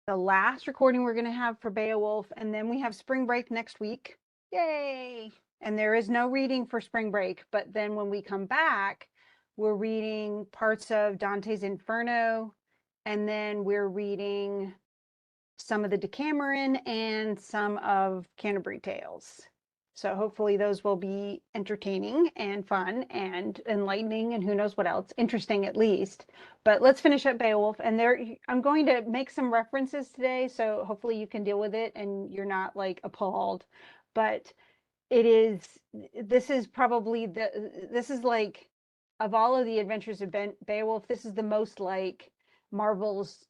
the last recording we're going to have for Beowulf, and then we have spring break next week. Yay! And there is no reading for spring break, but then when we come back, we're reading parts of Dante's Inferno, and then we're reading some of the Decameron and some of Canterbury Tales. So hopefully those will be entertaining and fun and enlightening and who knows what else, interesting at least. But let's finish up Beowulf. And there, I'm going to make some references today, so hopefully you can deal with it and you're not like appalled. But it is, this is probably this is like, of all of the adventures of Beowulf, this is the most like Marvel's,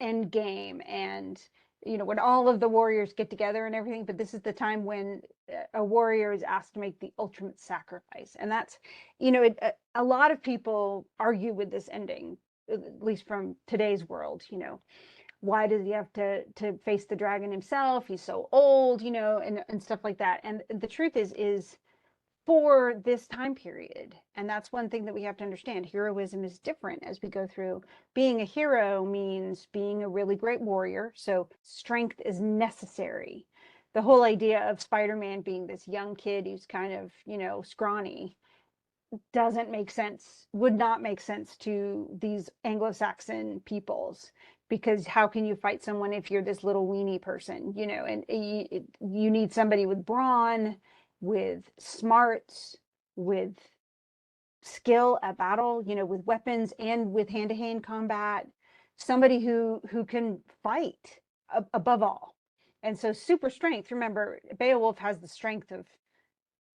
end game, and when all of the warriors get together and everything, but this is the time when a warrior is asked to make the ultimate sacrifice. And that's, a lot of people argue with this ending, at least from today's world. Why does he have to face the dragon himself? He's so old, and stuff like that. And the truth is for this time period. And that's one thing that we have to understand. Heroism is different as we go through. Being a hero means being a really great warrior. So strength is necessary. The whole idea of Spider-Man being this young kid who's kind of, scrawny doesn't make sense, would not make sense to these Anglo-Saxon peoples, because how can you fight someone if you're this little weenie person, and you need somebody with brawn, with smarts, with skill at battle, with weapons and with hand-to-hand combat, somebody who can fight above all. And so super strength, remember, Beowulf has the strength of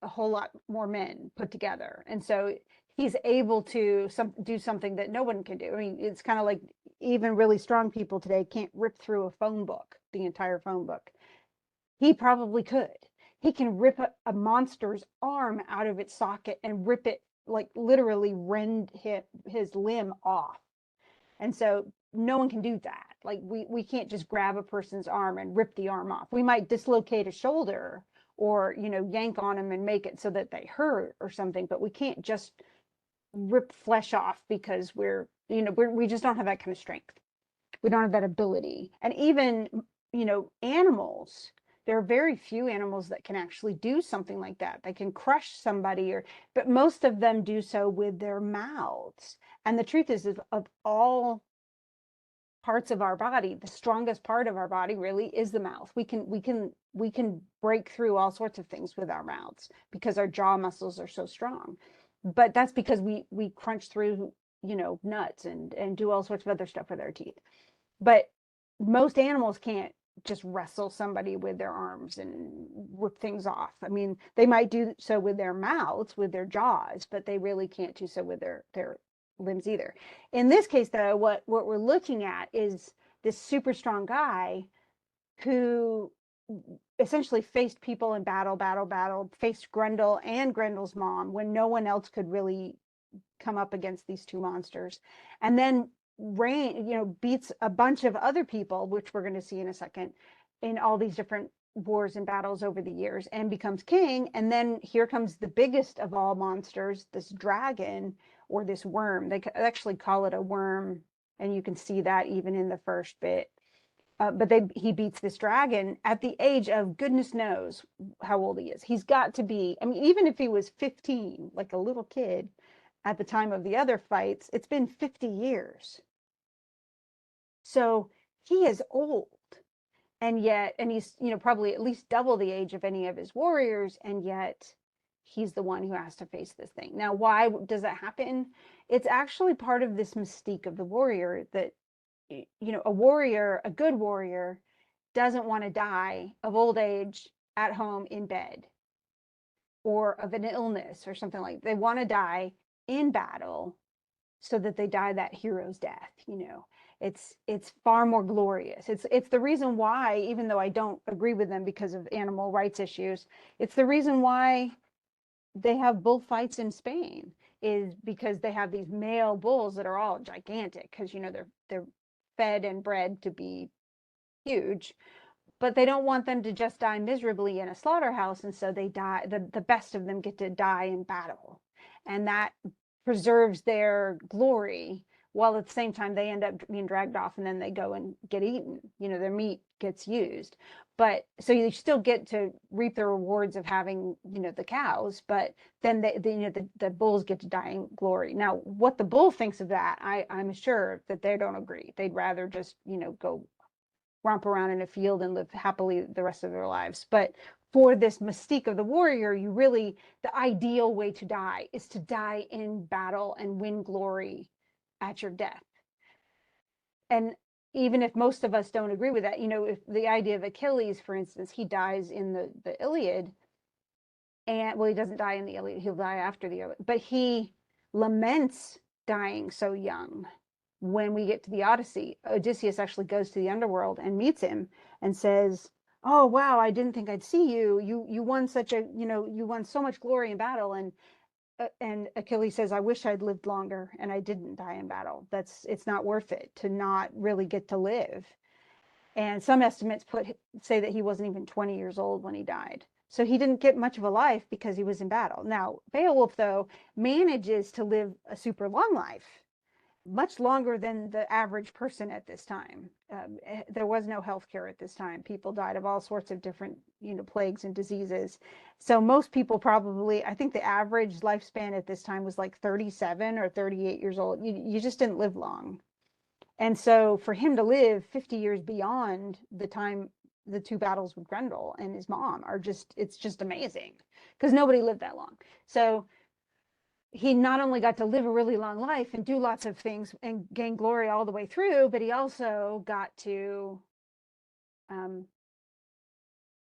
a whole lot more men put together. And so he's able to do something that no one can do. I mean, it's kind of like even really strong people today can't rip through a phone book, the entire phone book. He probably could. He can rip a monster's arm out of its socket and rip it, like literally rend his limb off. And so no one can do that. Like we can't just grab a person's arm and rip the arm off. We might dislocate a shoulder or, yank on them and make it so that they hurt or something, but we can't just rip flesh off because we just don't have that kind of strength. We don't have that ability. And even, animals, there are very few animals that can actually do something like that. They can crush somebody, but most of them do so with their mouths. And the truth is of all parts of our body, the strongest part of our body really is the mouth. We can break through all sorts of things with our mouths because our jaw muscles are so strong. But that's because we crunch through, nuts and do all sorts of other stuff with our teeth. But most animals can't just wrestle somebody with their arms and rip things off. I mean, they might do so with their mouths, with their jaws, but they really can't do so with their limbs either. In this case, though, what we're looking at is this super strong guy who essentially faced people in battle, faced Grendel and Grendel's mom when no one else could really come up against these two monsters, and then beats a bunch of other people, which we're going to see in a second, in all these different wars and battles over the years, and becomes king. And then here comes the biggest of all monsters, this dragon, or this worm. They actually call it a worm, and you can see that even in the first bit. But he beats this dragon at the age of goodness knows how old he is. He's got to be, I mean, even if he was 15, like a little kid at the time of the other fights, it's been 50 years. So he is old. And he's, probably at least double the age of any of his warriors, and yet he's the one who has to face this thing. Now, why does that happen? It's actually part of this mystique of the warrior that, a warrior, a good warrior, doesn't want to die of old age at home in bed or of an illness or something like that. They want to die in battle so that they die that hero's death. It's far more glorious. It's the reason why, even though I don't agree with them because of animal rights issues, it's the reason why they have bullfights in Spain, is because they have these male bulls that are all gigantic, because they're fed and bred to be huge, but they don't want them to just die miserably in a slaughterhouse, and so they die, the best of them get to die in battle, and that preserves their glory while at the same time they end up being dragged off and then they go and get eaten. Their meat gets used. But so you still get to reap the rewards of having, the cows, but then the bulls get to die in glory. Now, what the bull thinks of that, I'm sure that they don't agree. They'd rather just, go romp around in a field and live happily the rest of their lives. But for this mystique of the warrior, the ideal way to die is to die in battle and win glory at your death. And even if most of us don't agree with that, if the idea of Achilles, for instance, he dies in the Iliad, and well, he doesn't die in the Iliad, he'll die after the Iliad, but he laments dying so young. When we get to the Odyssey, Odysseus actually goes to the underworld and meets him and says, "Oh, wow, I didn't think I'd see you. You won you won so much glory in battle." And Achilles says, "I wish I'd lived longer and I didn't die in battle. It's not worth it to not really get to live." And some estimates say that he wasn't even 20 years old when he died. So he didn't get much of a life because he was in battle. Now, Beowulf, though, manages to live a super long life, much longer than the average person at this time. There was no healthcare at this time. People died of all sorts of different, plagues and diseases. So most people probably, I think the average lifespan at this time was like 37 or 38 years old. You just didn't live long. And so for him to live 50 years beyond the time the two battles with Grendel and his mom it's just amazing, because nobody lived that long. So he not only got to live a really long life and do lots of things and gain glory all the way through, but he also got to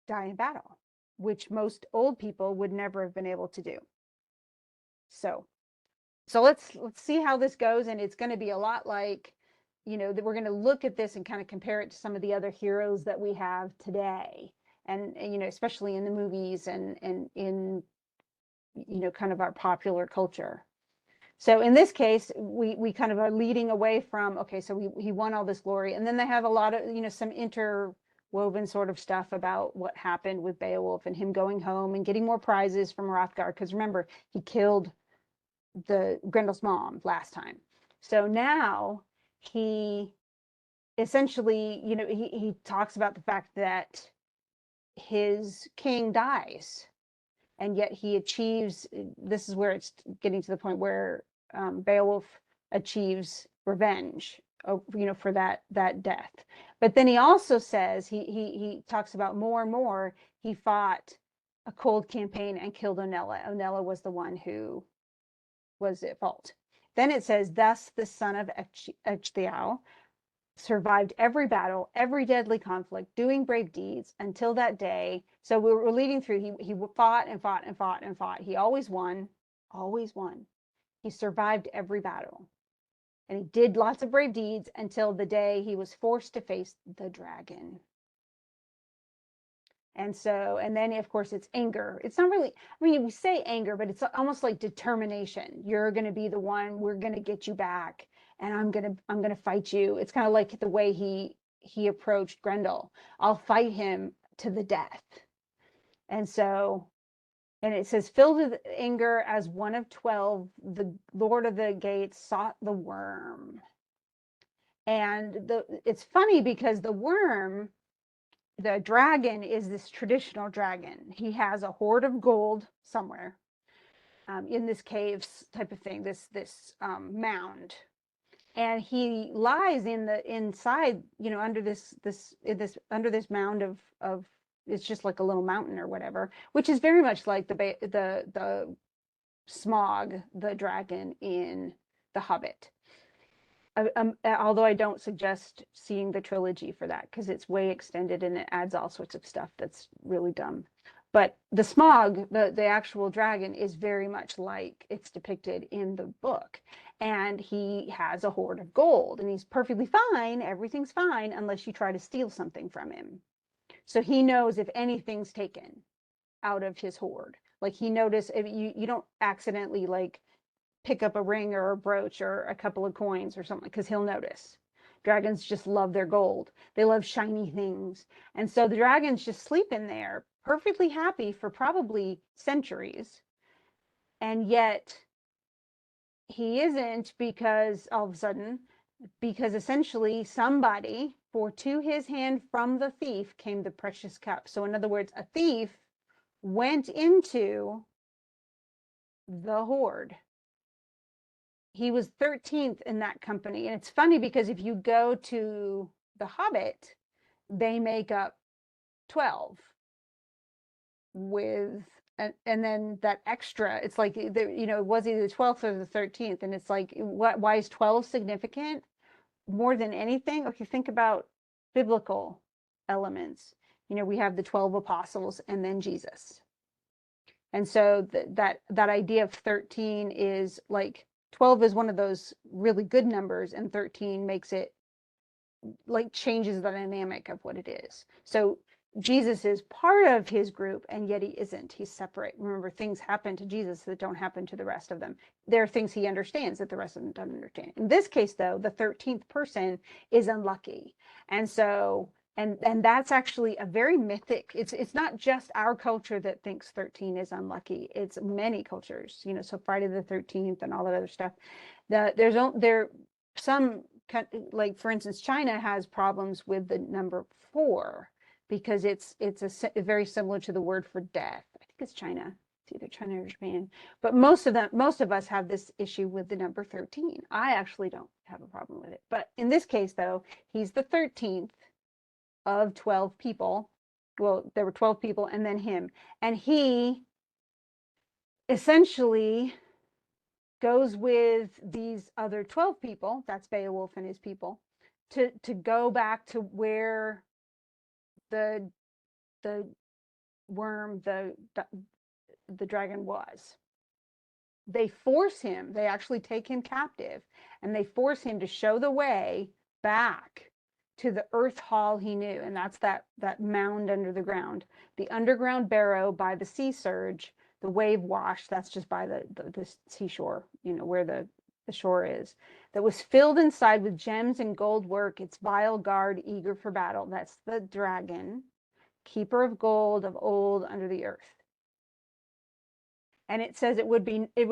die in battle, which most old people would never have been able to do. So let's see how this goes. And it's going to be a lot like, that we're going to look at this and kind of compare it to some of the other heroes that we have today. And especially in the movies and in, kind of our popular culture. So in this case, we kind of are leading away from, okay, so he won all this glory. And then they have a lot of, some interwoven sort of stuff about what happened with Beowulf and him going home and getting more prizes from Hrothgar. Because remember, he killed the Grendel's mom last time. So now he essentially, he talks about the fact that his king dies, and yet he achieves, this is where it's getting to the point where Beowulf achieves revenge, for that death. But then he also says, he talks about more and more, he fought a cold campaign and killed Onela. Onela was the one who was at fault. Then it says, thus the son of Ecgtheow survived every battle, every deadly conflict, doing brave deeds until that day. So we're leading through. He fought and fought and fought and fought. He always won, always won. He survived every battle. And he did lots of brave deeds until the day he was forced to face the dragon. And so, and then of course it's anger. It's not really, I mean, we say anger, but it's almost like determination. You're going to be the one, we're going to get you back, and I'm going to fight you. It's kind of like the way he approached Grendel. I'll fight him to the death. And so, and it says, filled with anger as one of 12, the Lord of the Gates sought the worm. And it's funny because the worm, the dragon, is this traditional dragon. He has a hoard of gold somewhere in this caves type of thing, this mound, and he lies inside, under this mound of it's just like a little mountain or whatever, which is very much like the Smog, the dragon in The Hobbit. Although I don't suggest seeing the trilogy for that, because it's way extended and it adds all sorts of stuff that's really dumb. But the Smog, the actual dragon, is very much like it's depicted in the book. And he has a hoard of gold, and he's perfectly fine. Everything's fine unless you try to steal something from him. So he knows if anything's taken out of his hoard. Like he noticed, if you don't accidentally like pick up a ring or a brooch or a couple of coins or something, because he'll notice. Dragons just love their gold. They love shiny things. And so the dragons just sleep in there, perfectly happy for probably centuries. And yet he isn't, because all of a sudden, because essentially somebody, for to his hand from the thief came the precious cup. So in other words, a thief went into the hoard. He was 13th in that company. And it's funny because if you go to The Hobbit, they make up 12 with, and then that extra, it's like, it was either the 12th or the 13th. And it's like, why is 12 significant? More than anything, if you think about biblical elements, we have the 12 apostles and then Jesus. And so that idea of 13 is like, 12 is one of those really good numbers, and 13 makes it, like, changes the dynamic of what it is. So Jesus is part of his group, and yet he isn't. He's separate. Remember, things happen to Jesus that don't happen to the rest of them. There are things he understands that the rest of them don't understand. In this case, though, the 13th person is unlucky. And so, and that's actually a very mythic, it's not just our culture that thinks 13 is unlucky. It's many cultures, so Friday the 13th and all that other stuff. There some, like, for instance, China has problems with the number 4 because it's very similar to the word for death. I think it's China. It's either China or Japan. But most of us have this issue with the number 13. I actually don't have a problem with it. But in this case, though, he's the 13th of 12 people. Well, there were 12 people and then him. And he essentially goes with these other 12 people, that's Beowulf and his people, to go back to where the worm, the dragon was. They force him, they actually take him captive, and they force him to show the way back to the earth hall he knew, and that's that mound under the ground, the underground barrow by the sea surge, the wave wash, that's just by the seashore, where the shore is, that was filled inside with gems and gold work, its vile guard eager for battle. That's the dragon, keeper of gold of old under the earth. And it says it would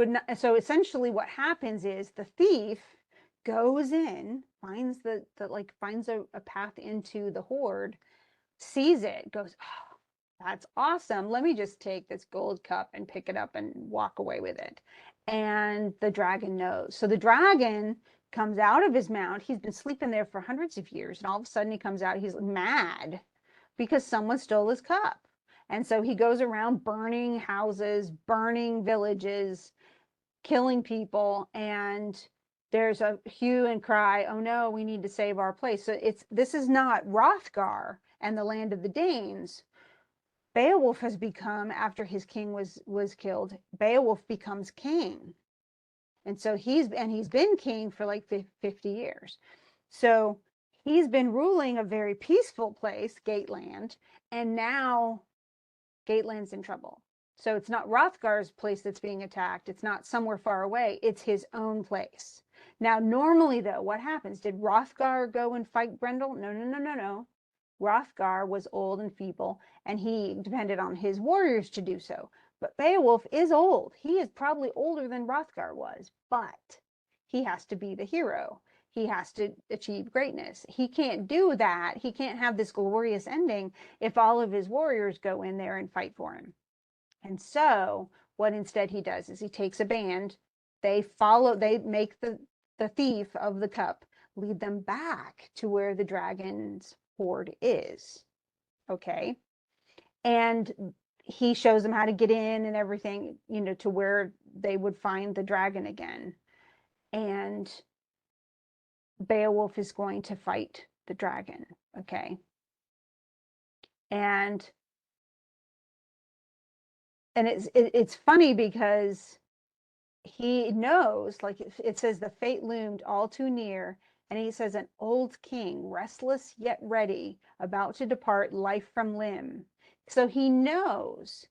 not, so essentially what happens is the thief goes in, finds finds a path into the hoard, sees it, goes, oh, that's awesome. Let me just take this gold cup and pick it up and walk away with it. And the dragon knows. So the dragon comes out of his mount. He's been sleeping there for hundreds of years. And all of a sudden he comes out, he's mad because someone stole his cup. And so he goes around burning houses, burning villages, killing people. And there's a hue and cry, oh no, we need to save our place. So this is not Hrothgar and the land of the Danes. Beowulf has become, after his king was killed, Beowulf becomes king. And so he's been king for like 50 years. So he's been ruling a very peaceful place, Gateland, and now Gateland's in trouble. So it's not Hrothgar's place that's being attacked. It's not somewhere far away. It's his own place. Now, normally, though, what happens? Did Hrothgar go and fight Grendel? No, no, no, no, no. Hrothgar was old and feeble, and he depended on his warriors to do so. But Beowulf is old. He is probably older than Hrothgar was, but he has to be the hero. He has to achieve greatness. He can't do that. He can't have this glorious ending if all of his warriors go in there and fight for him. And so what instead he does is he takes a band. They make the thief of the cup lead them back to where the dragon's hoard is. Okay. And he shows them how to get in and everything, to where they would find the dragon again. And Beowulf is going to fight the dragon. Okay. And it's funny because he knows, like it says, the fate loomed all too near. And he says, an old king, restless yet ready, about to depart life from limb. So he knows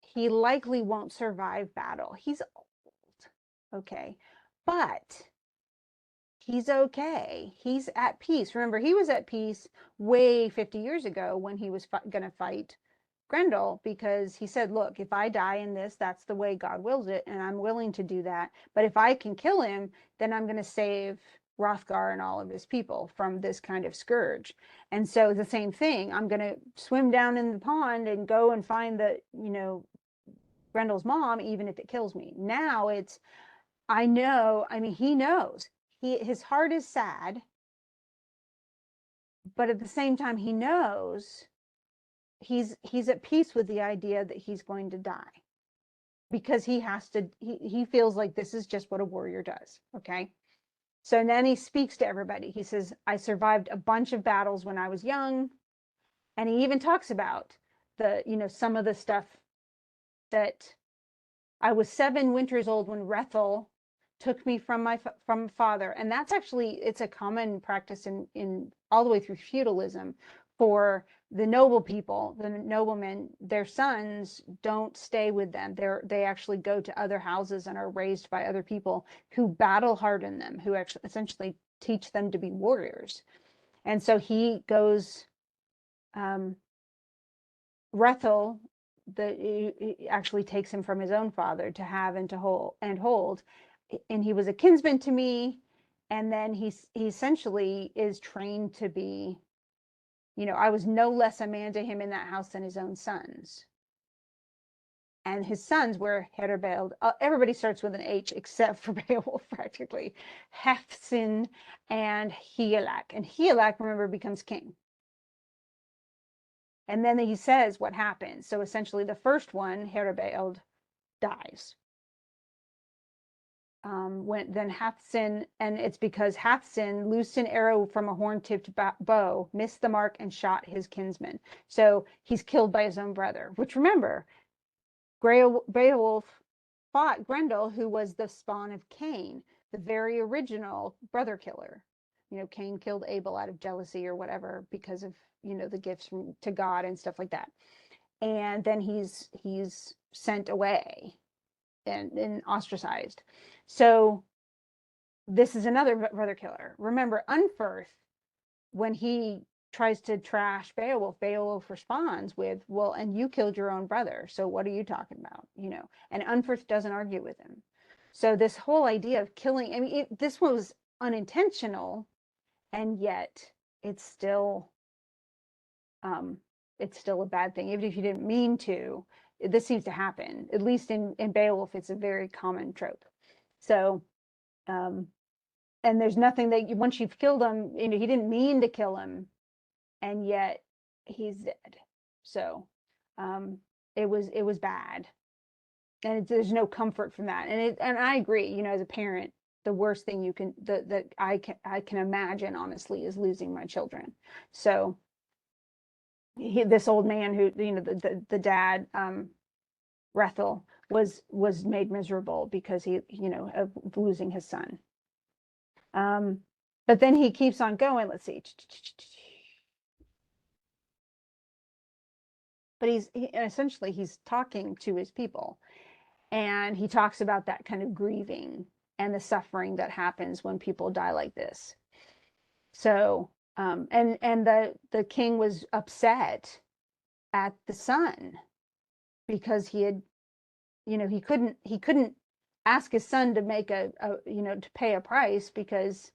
he likely won't survive battle. He's old, okay, but he's okay. He's at peace. Remember, he was at peace way 50 years ago when he was going to fight Grendel, because he said, look, if I die in this, that's the way God wills it, and I'm willing to do that. But if I can kill him, then I'm going to save Hrothgar and all of his people from this kind of scourge. And so the same thing, I'm going to swim down in the pond and go and find the, Grendel's mom, even if it kills me. Now it's, I know, I mean, he knows. His heart is sad, but at the same time, he knows he's at peace with the idea that he's going to die, because he feels like this is just what a warrior does. Okay. So then he speaks to everybody. He says, I survived a bunch of battles when I was young. And he even talks about some of the stuff that I was 7 winters old when Rethel took me from father. And that's actually, it's a common practice in all the way through feudalism for the noble people, the noblemen. Their sons don't stay with them. They actually go to other houses and are raised by other people who battle harden them, who actually essentially teach them to be warriors. And so he goes, Rethel, he actually takes him from his own father to have and to hold, and he was a kinsman to me. And then he essentially is trained to be, I was no less a man to him in that house than his own sons. And his sons were Herbald. Everybody starts with an H except for Beowulf, practically. Hefsin and Hygelac. And Hygelac, remember, becomes king. And then he says what happens. So essentially the first one, Herbald, dies. Then Halfsin, and it's because Halfsin loosed an arrow from a horn-tipped bow, missed the mark, and shot his kinsman. So he's killed by his own brother, which, remember, Beowulf fought Grendel, who was the spawn of Cain, the very original brother killer. Cain killed Abel out of jealousy or whatever, because of, the gifts to God and stuff like that. And then he's sent away and ostracized. So this is another brother killer. Remember, Unferth, when he tries to trash Beowulf responds with, well, and you killed your own brother, so what are you talking about? And Unferth doesn't argue with him. So this whole idea of killing, I mean, this was unintentional, and yet it's still a bad thing. Even if you didn't mean to, this seems to happen. At least in Beowulf, it's a very common trope. So, and there's nothing that once you've killed him, he didn't mean to kill him, and yet he's dead. So, it was bad, and there's no comfort from that. And I agree. As a parent, the worst thing that I can imagine, honestly, is losing my children. So, this old man who, the dad, Rethel, was made miserable because he, of losing his son. But then he keeps on going. Let's see. But essentially he's talking to his people, and he talks about that kind of grieving and the suffering that happens when people die like this. So, and the king was upset at the son because he had, he couldn't ask his son to make to pay a price, because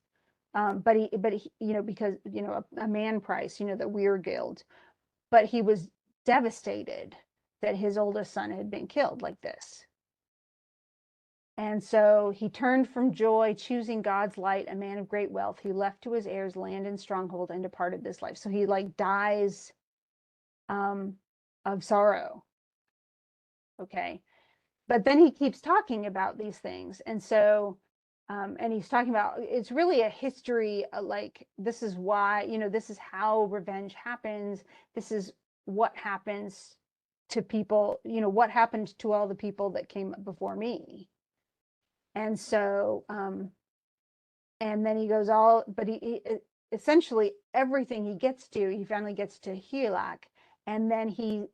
but he because a man price, the Weir Guild. But he was devastated that his oldest son had been killed like this. And so he turned from joy, choosing God's light, a man of great wealth. He left to his heirs land and stronghold and departed this life. So he dies of sorrow. Okay. But then he keeps talking about these things. And so, and he's talking about, it's really a history, this is why, this is how revenge happens. This is what happens to people, what happened to all the people that came before me. And so, and then he goes but he essentially everything he finally gets to Hygelac, and then he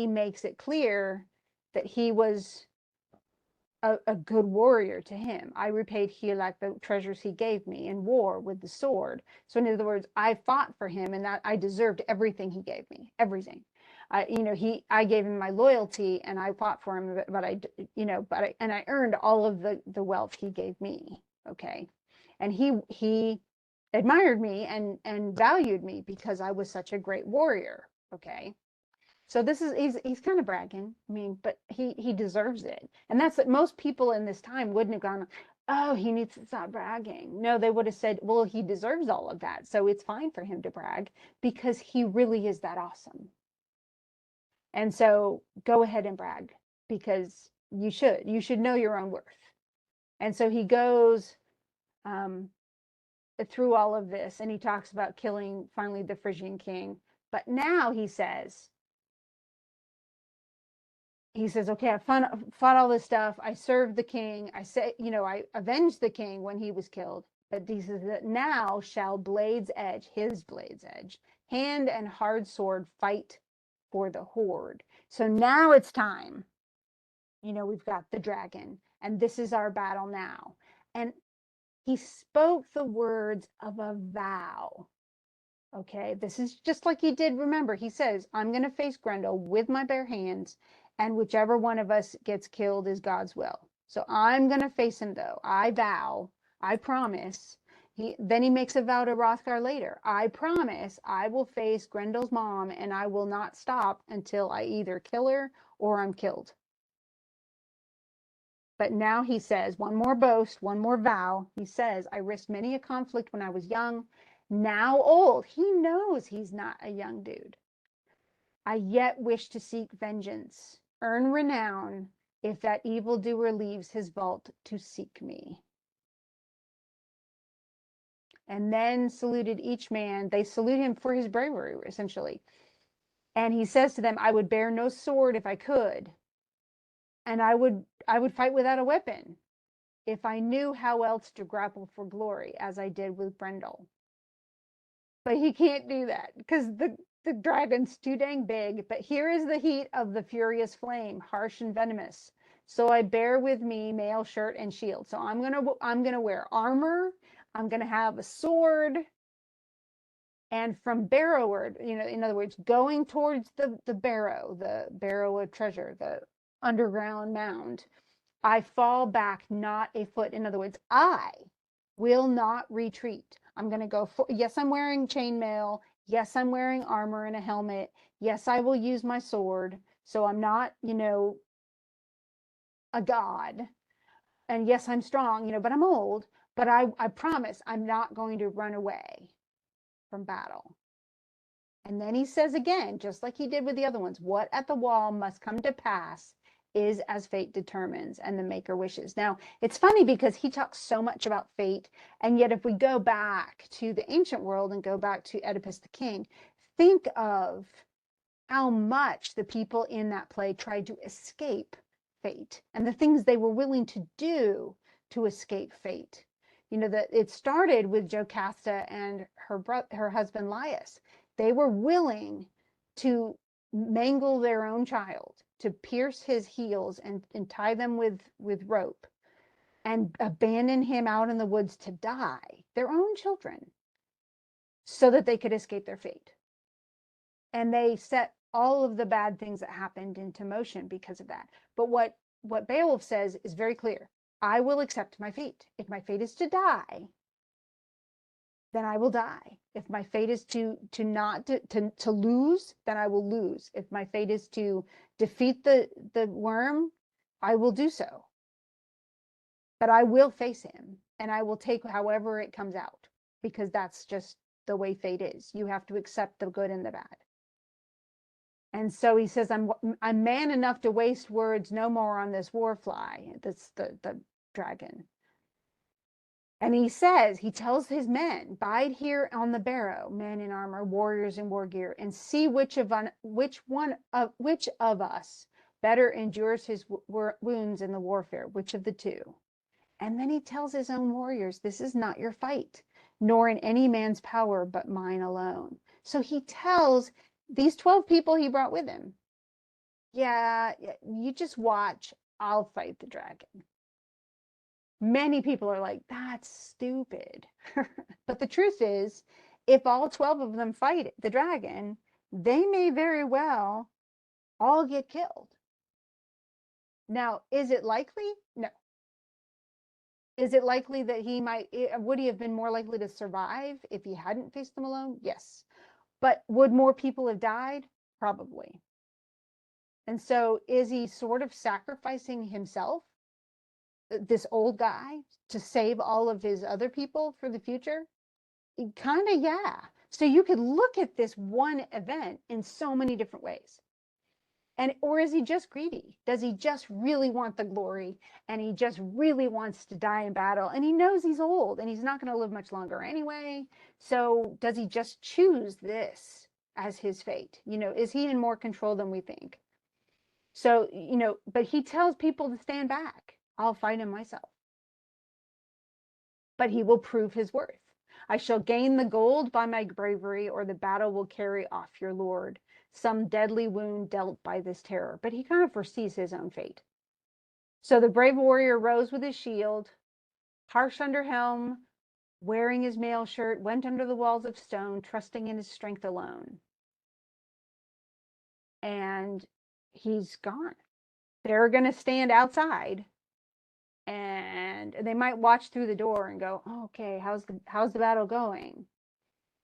makes it clear that he was a good warrior to him. I repaid Hygelac the treasures he gave me in war with the sword. So in other words, I fought for him, and that I deserved everything he gave me, everything. I gave him my loyalty and I fought for him, and I earned all of the wealth he gave me. Okay. And he admired me and valued me because I was such a great warrior. Okay. So he's kind of bragging. I mean, but he deserves it. And that's what most people in this time wouldn't have gone, oh, he needs to stop bragging. No, they would have said, well, he deserves all of that. So it's fine for him to brag because he really is that awesome. And so go ahead and brag because you should know your own worth. And so he goes um, through all of this and he talks about killing finally the Frisian king. But now he says, okay, I fought all this stuff. I served the king. I avenged the king when he was killed. But he says that now shall his blade's edge, hand and hard sword fight for the horde. So now it's time. We've got the dragon, and this is our battle now. And he spoke the words of a vow. Okay, this is just like he did. Remember, he says, I'm going to face Grendel with my bare hands, and whichever one of us gets killed is God's will. So I'm going to face him, though. I vow, I promise. Then he makes a vow to Hrothgar later. I promise I will face Grendel's mom, and I will not stop until I either kill her or I'm killed. But now he says, one more boast, one more vow. He says, I risked many a conflict when I was young. Now old, he knows he's not a young dude. I yet wish to seek vengeance, earn renown, if that evildoer leaves his vault to seek me. And then saluted each man. They salute him for his bravery, essentially. And he says to them, I would bear no sword if I could. And I would fight without a weapon if I knew how else to grapple for glory, as I did with Grendel. But he can't do that because the dragon's too dang big. But here is the heat of the furious flame, harsh and venomous. So I bear with me mail, shirt, and shield. So I'm gonna wear armor. I'm gonna have a sword. And from barrowward, in other words, going towards the barrow of treasure, the underground mound, I fall back not a foot. In other words, I will not retreat. I'm going to go for, yes, I'm wearing chainmail. Yes, I'm wearing armor and a helmet. Yes, I will use my sword. So I'm not, a god. And yes, I'm strong, but I'm old. But I promise I'm not going to run away from battle. And then he says again, just like he did with the other ones, what at the wall must come to pass is as fate determines and the maker wishes. Now, it's funny because he talks so much about fate. And yet if we go back to the ancient world and go back to Oedipus the king, think of how much the people in that play tried to escape fate and the things they were willing to do to escape fate. That it started with Jocasta and her husband Laius. They were willing to mangle their own child, to pierce his heels and tie them with rope and abandon him out in the woods to die, their own children, so that they could escape their fate. And they set all of the bad things that happened into motion because of that. But what Beowulf says is very clear. I will accept my fate. If my fate is to die, then I will die. If my fate is to lose, then I will lose. If my fate is to defeat the worm, I will do so. But I will face him and I will take however it comes out because that's just the way fate is. You have to accept the good and the bad. And so he says, I'm man enough to waste words no more on this warfly. That's the dragon. And he tells his men, bide here on the barrow, men in armor, warriors in war gear, and see which of us better endures his wounds in the warfare, which of the two. And then he tells his own warriors, this is not your fight, nor in any man's power but mine alone. So he tells these 12 people he brought with him, yeah, you just watch, I'll fight the dragon. Many people are like, that's stupid. But the truth is, if all 12 of them fight the dragon, they may very well all get killed. Now, is it likely? No. Is it likely that would he have been more likely to survive if he hadn't faced them alone? Yes. But would more people have died? Probably. And so is he sort of sacrificing himself, this old guy, to save all of his other people for the future? Kind of, yeah. So you could look at this one event in so many different ways. Or is he just greedy? Does he just really want the glory, and he just really wants to die in battle, and he knows he's old and he's not going to live much longer anyway? So does he just choose this as his fate? Is he in more control than we think? So, but he tells people to stand back. I'll fight him myself. But he will prove his worth. I shall gain the gold by my bravery, or the battle will carry off your lord. Some deadly wound dealt by this terror. But he kind of foresees his own fate. So the brave warrior rose with his shield, harsh under helm, wearing his mail shirt, went under the walls of stone, trusting in his strength alone. And he's gone. They're going to stand outside, and they might watch through the door and go, oh, okay, how's the battle going?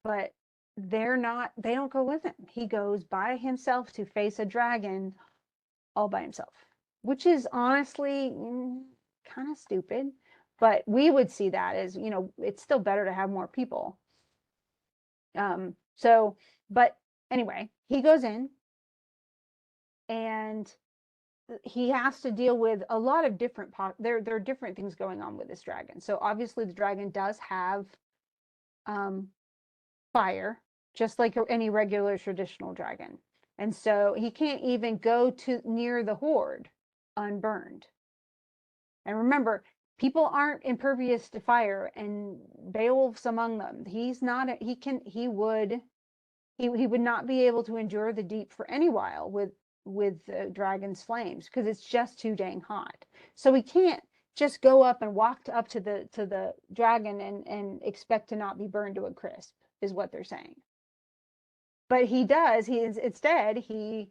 But they don't go with him. He goes by himself to face a dragon all by himself, which is honestly kind of stupid. But we would see that as, it's still better to have more people. But anyway, he goes in, and he has to deal with a lot of different there are different things going on with this dragon. So obviously the dragon does have fire, just like any regular traditional dragon. And so he can't even go near the horde unburned. And remember, people aren't impervious to fire, and Beowulf's among them. He would not be able to endure the deep for any while with the dragon's flames, because it's just too dang hot. So he can't just go up and walk up to the dragon and expect to not be burned to a crisp, is what they're saying. But he does. Instead, he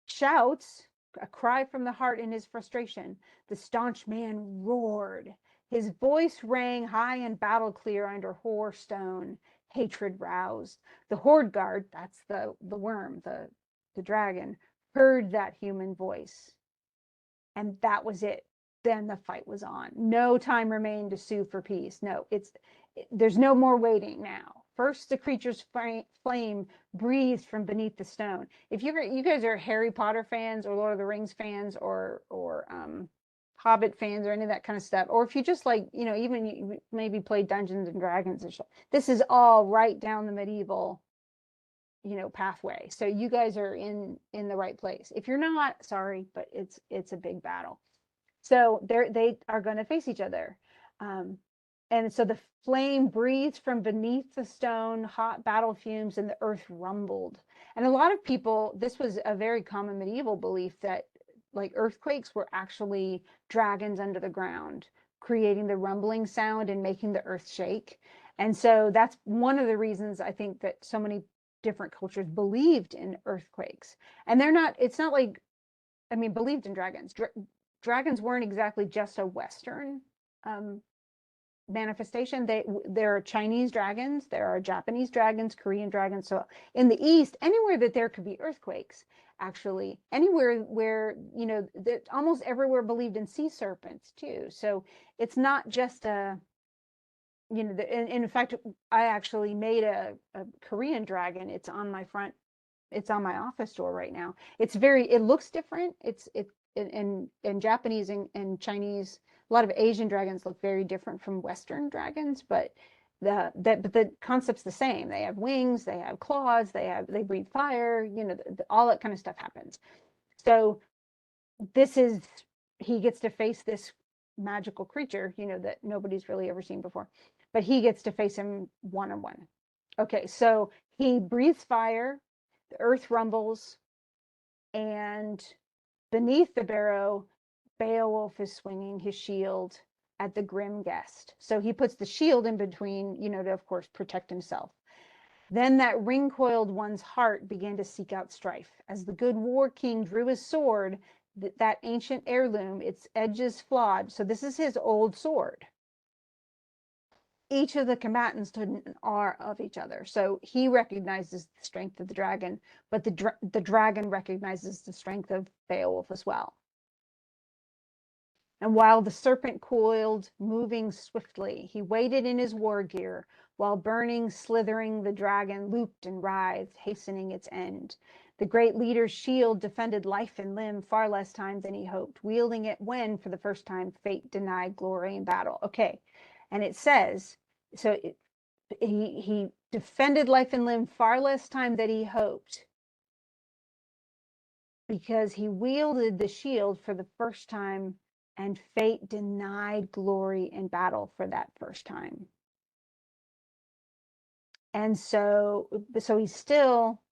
shouts a cry from the heart in his frustration. The staunch man roared. His voice rang high and battle clear under hoar stone. Hatred roused. The horde guard, that's the worm, the dragon, heard that human voice. And that was it. Then the fight was on. No time remained to sue for peace. No, there's no more waiting now. First, the creature's flame breathed from beneath the stone. If you guys are Harry Potter fans, or Lord of the Rings fans, or Hobbit fans, or any of that kind of stuff, or if you just even you maybe play Dungeons and Dragons and stuff, this is all right down the medieval pathway. So you guys are in the right place. If you're not, sorry, but it's a big battle. So they are going to face each other. And so the flame breathed from beneath the stone, hot battle fumes, and the earth rumbled. And a lot of people, this was a very common medieval belief, that like earthquakes were actually dragons under the ground, creating the rumbling sound and making the earth shake. And so that's one of the reasons I think that so many different cultures believed in earthquakes. And it's not like, believed in dragons. Dragons weren't exactly just a Western manifestation. There are Chinese dragons, there are Japanese dragons, Korean dragons. So in the East, anywhere that there could be earthquakes, actually, anywhere where, that almost everywhere believed in sea serpents too. So it's not just in fact, I actually made a Korean dragon. It's on my office door right now. It looks different. It's in Japanese and Chinese, a lot of Asian dragons look very different from Western dragons, but the concept's the same. They have wings, they have claws, they breathe fire, all that kind of stuff happens. So he gets to face this magical creature, that nobody's really ever seen before, but he gets to face him one-on-one. Okay, so he breathes fire, the earth rumbles, and beneath the barrow, Beowulf is swinging his shield at the grim guest. So he puts the shield in between, to, of course, protect himself. Then that ring-coiled one's heart began to seek out strife. As the good war king drew his sword, that ancient heirloom, its edges flawed. So this is his old sword. Each of the combatants stood in awe of each other. So he recognizes the strength of the dragon, but the dragon recognizes the strength of Beowulf as well. And while the serpent coiled, moving swiftly, he waited in his war gear, while burning, slithering, the dragon looped and writhed, hastening its end. The great leader's shield defended life and limb far less time than he hoped, wielding it when, for the first time, fate denied glory in battle. Okay, and it says, so he defended life and limb far less time than he hoped, because he wielded the shield for the first time, and fate denied glory in battle for that first time. And so he's still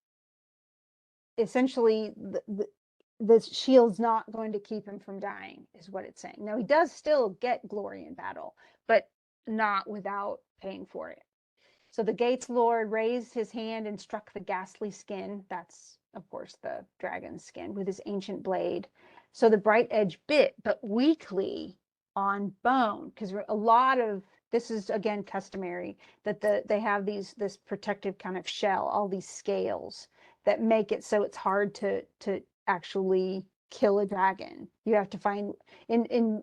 essentially the shield's not going to keep him from dying, is what it's saying. Now he does still get glory in battle, but not without paying for it. So the gate's lord raised his hand and struck the ghastly skin. That's, of course, the dragon's skin with his ancient blade. So the bright edge bit, but weakly on bone, because a lot of this is again customary that they have this protective kind of shell, all these scales that make it so it's hard to actually kill a dragon. You have to find in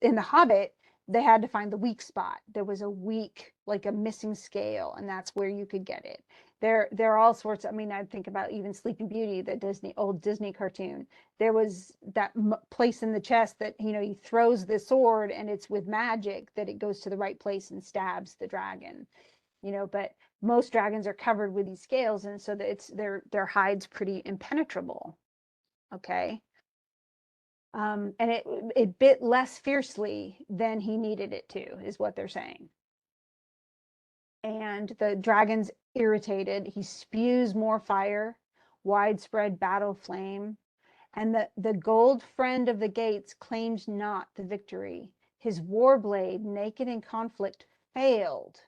The Hobbit, they had to find the weak spot. There was a weak, like a missing scale, and that's where you could get it. There are all sorts. I mean, I think about even Sleeping Beauty, the old Disney cartoon. There was that place in the chest that, you know, he throws the sword and it's with magic that it goes to the right place and stabs the dragon. You know, but most dragons are covered with these scales, and so that it's their hide's pretty impenetrable. Okay. And it bit less fiercely than he needed it to, is what they're saying. And the dragon's irritated. He spews more fire, widespread battle flame. And the gold friend of the gates claims not the victory. His war blade, naked in conflict, failed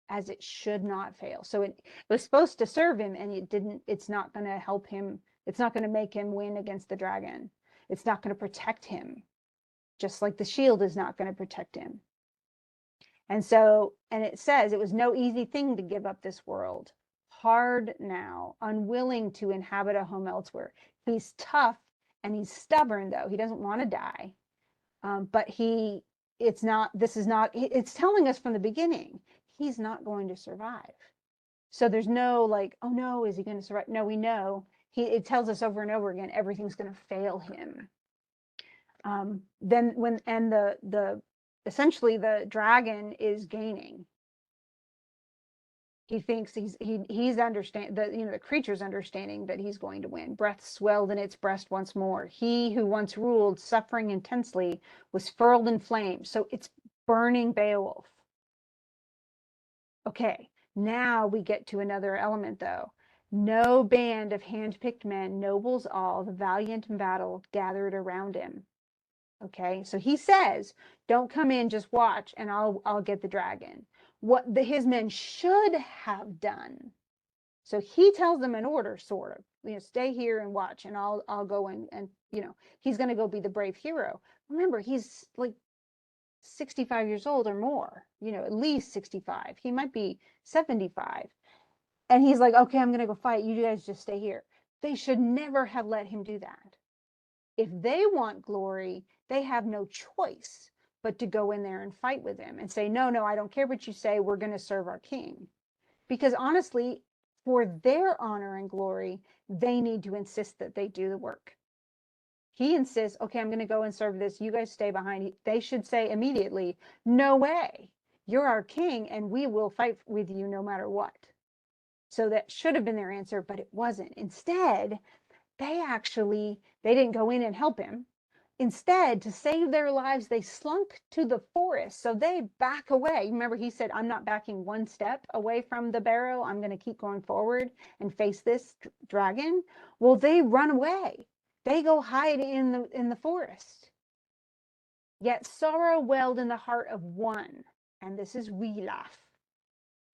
as it should not fail. So it was supposed to serve him, and it didn't. It's not going to help him. It's not going to make him win against the dragon. It's not going to protect him, just like the shield is not going to protect him. And so, and it says it was no easy thing to give up this world. Hard now, unwilling to inhabit a home elsewhere. He's tough and he's stubborn, though. He doesn't want to die. But it's telling us from the beginning, he's not going to survive. So there's no like, oh no, is he going to survive? No, we know. It tells us over and over again, everything's going to fail him. Essentially the dragon is gaining. He thinks he's understand that, you know, the creature's understanding that he's going to win. Breath swelled in its breast once more. He who once ruled, suffering intensely, was furled in flame. So it's burning Beowulf. Okay, now we get to another element, though. No band of hand-picked men, nobles all, the valiant in battle, gathered around him. Okay, so he says, don't come in, just watch, and I'll get the dragon. What his men should have done. So he tells them an order, sort of, you know, stay here and watch, and I'll go and you know, he's going to go be the brave hero. Remember, he's like 65 years old or more, you know, at least 65. He might be 75. And he's like, okay, I'm going to go fight. You guys just stay here. They should never have let him do that. If they want glory, they have no choice but to go in there and fight with him and say, no, I don't care what you say. We're going to serve our king. Because honestly, for their honor and glory, they need to insist that they do the work. He insists, okay, I'm going to go and serve this. You guys stay behind. They should say immediately, no way. You're our king and we will fight with you no matter what. So that should have been their answer, but it wasn't. Instead, they didn't go in and help him. Instead, to save their lives, they slunk to the forest. So they back away. Remember, he said, I'm not backing one step away from the barrow. I'm going to keep going forward and face this dragon. Well, they run away. They go hide in the forest. Yet sorrow welled in the heart of one. and this is Beowulf.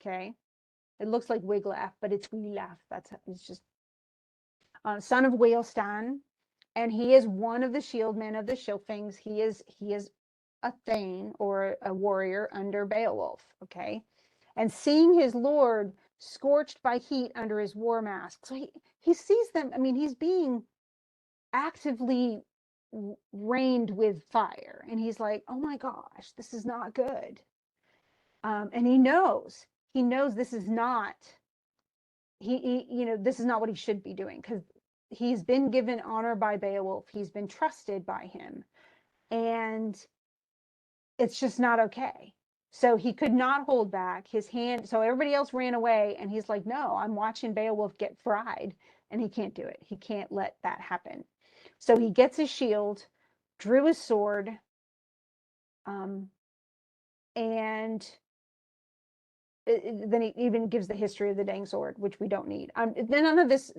Okay, it looks like Wiglaf, but it's Beowulf. It's just son of Whalestan, and he is one of the shield men of the Shilfings. He is a thane or a warrior under Beowulf. Okay, and seeing his lord scorched by heat under his war mask, so he sees them. I mean, he's being actively rained with fire, and he's like, oh my gosh, this is not good. And he knows this is not this is not what he should be doing, because he's been given honor by Beowulf, he's been trusted by him, and it's just not okay. So he could not hold back his hand. So everybody else ran away, and he's like, no, I'm watching Beowulf get fried, and he can't do it. He can't let that happen. So he gets his shield, drew his sword, and then he even gives the history of the dang sword, which we don't need. Then none of this,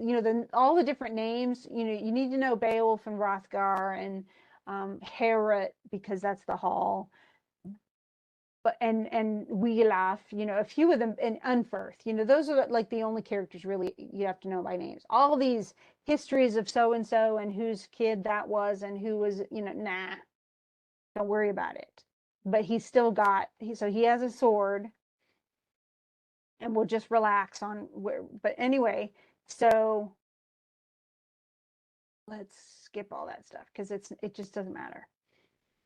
all the different names, you need to know Beowulf and Hrothgar and Heorot, because that's the hall. But and Wiglaf, a few of them, and Unferth, those are like the only characters really you have to know by names. All these histories of so and so and whose kid that was and who was, nah, don't worry about it. But he's still got, so he has a sword, and we'll just relax on where. But anyway, so let's skip all that stuff because it just doesn't matter.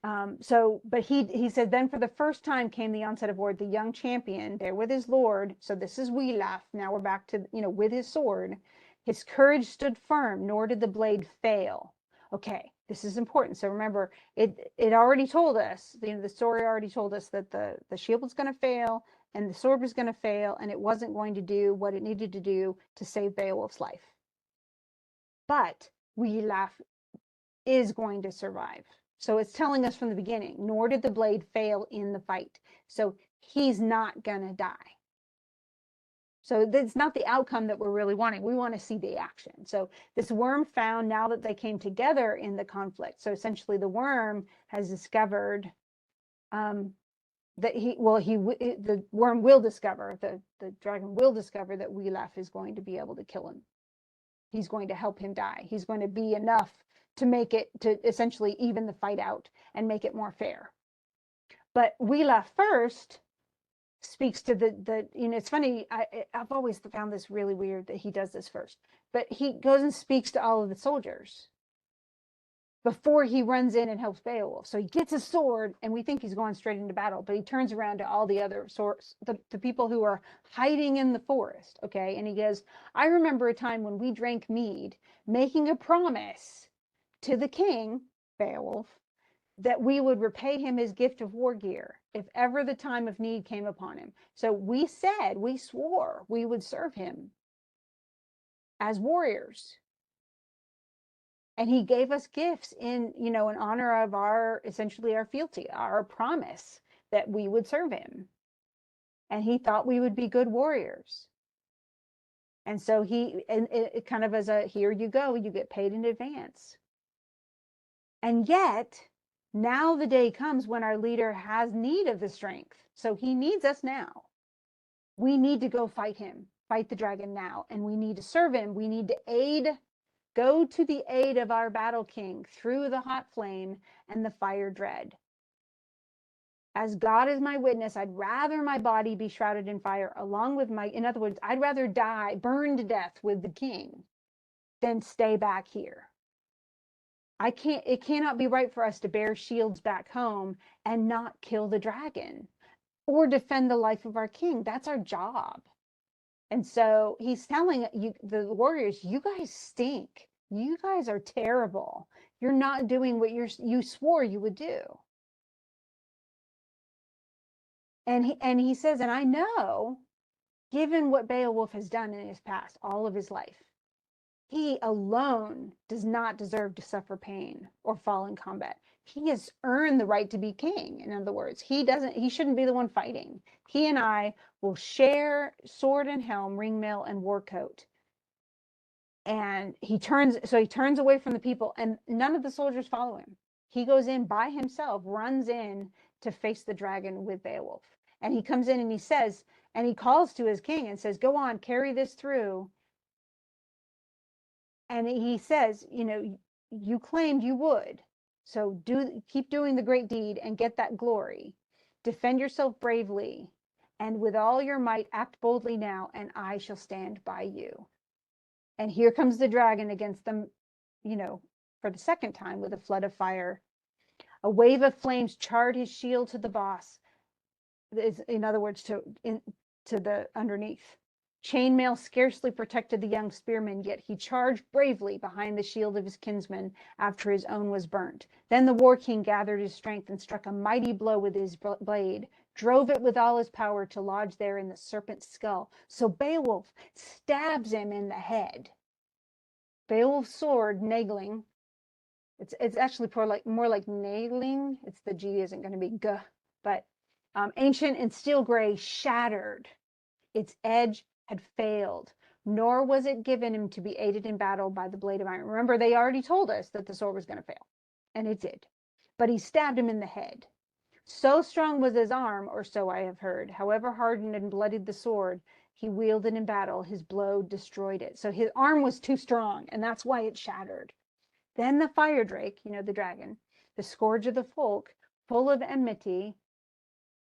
But he said, then for the first time came the onset of war, the young champion there with his lord. So this is Wiglaf. Now we're back to, with his sword. His courage stood firm, nor did the blade fail. Okay, this is important. So remember, it already told us, the story already told us that the shield was going to fail and the sword was going to fail, and it wasn't going to do what it needed to do to save Beowulf's life. But Wiglaf is going to survive. So it's telling us from the beginning, nor did the blade fail in the fight. So he's not going to die. So that's not the outcome that we're really wanting. We want to see the action. So this worm found, now that they came together in the conflict. So essentially the worm has discovered that the worm will discover, the dragon will discover that Wiglaf is going to be able to kill him. He's going to help him die. He's going to be enough to make it, to essentially even the fight out and make it more fair. But Wiglaf first speaks to it's funny, I've always found this really weird that he does this first, but he goes and speaks to all of the soldiers before he runs in and helps Beowulf. So he gets a sword, and we think he's going straight into battle, but he turns around to all the other the people who are hiding in the forest, okay? And he goes, I remember a time when we drank mead, making a promise to the king, Beowulf, that we would repay him his gift of war gear if ever the time of need came upon him. So we swore we would serve him as warriors. And he gave us gifts in honor of essentially our fealty, our promise that we would serve him. And he thought we would be good warriors. And so it kind of as a, here you go, you get paid in advance. And yet, now the day comes when our leader has need of the strength. So he needs us now. We need to go fight him, fight the dragon now. And we need to serve him. We need to go to the aid of our battle king through the hot flame and the fire dread. As God is my witness, I'd rather my body be shrouded in fire along with in other words, I'd rather die, burn to death with the king than stay back here. It cannot be right for us to bear shields back home and not kill the dragon or defend the life of our king. That's our job. And so he's telling the warriors, you guys stink. You guys are terrible. You're not doing what you swore you would do. And he says, and I know, given what Beowulf has done in his past, all of his life, he alone does not deserve to suffer pain or fall in combat. He has earned the right to be king. In other words, he shouldn't be the one fighting. He and I will share sword and helm, ring mail and war coat. And he turns away from the people, and none of the soldiers follow him. He goes in by himself, runs in to face the dragon with Beowulf. And he comes in and he says, and he calls to his king and says, go on, carry this through. And he says, you know, you claimed you would. So keep doing the great deed and get that glory. Defend yourself bravely, and with all your might act boldly now, and I shall stand by you. And here comes the dragon against them, you know, for the second time with a flood of fire. A wave of flames charred his shield to the boss. In other words, to the underneath. Chainmail scarcely protected the young spearman, yet he charged bravely behind the shield of his kinsman after his own was burnt. Then the war king gathered his strength and struck a mighty blow with his blade, drove it with all his power to lodge there in the serpent's skull. So Beowulf stabs him in the head. Beowulf's sword, nagling, it's actually more like nailing. It's the G isn't going to be G, but ancient and steel gray, shattered. Its edge had failed, nor was it given him to be aided in battle by the blade of iron. Remember, they already told us that the sword was going to fail, and it did. But he stabbed him in the head. So strong was his arm, or so I have heard. However hardened and bloodied the sword he wielded in battle, his blow destroyed it. So his arm was too strong, and that's why it shattered. Then the fire drake, you know, the dragon, the scourge of the folk, full of enmity,